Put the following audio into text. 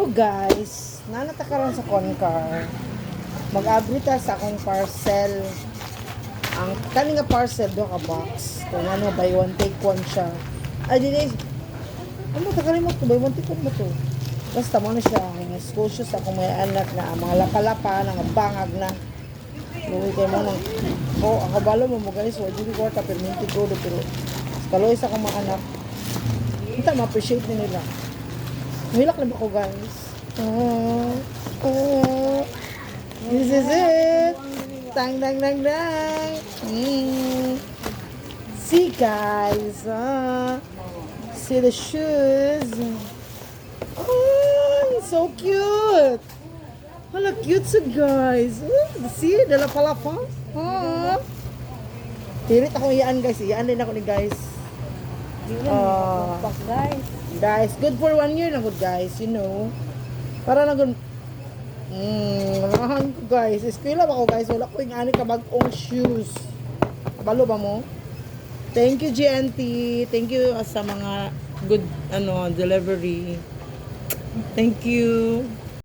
Hello guys, nanatakaran sa Concar. Mag-abri ta sa akong parcel. Ang kani nga parcel do ka box. Kung ano buy one take one siya. Ay dinay. Ano takalimot ko buy one take one ba to? Basta mo na siya ang excuse sa akong may anak na mga lapalapa nga bangag na. Luwi kay mo nang ako balo mo guys, wa jud ko ta perminti ko do pero kaloy sa akong mga anak. Kita ma-appreciate ni nila. Milak na ba ko guys? This is it. Tang dang dang dang. See guys. See the shoes. Oh, so cute. Hala cute sa guys. See, dala pala pa. Tirit ako iyaan guys. Iyaan din ako ni guys. Guys, good for 1 year na good guys, you know. Para na good. Manahan ko guys. Eskwela ba ko guys? Wala ko yung ani kabag-ong shoes. Kabalo ba mo? Thank you GNT. Thank you sa mga good delivery. Thank you.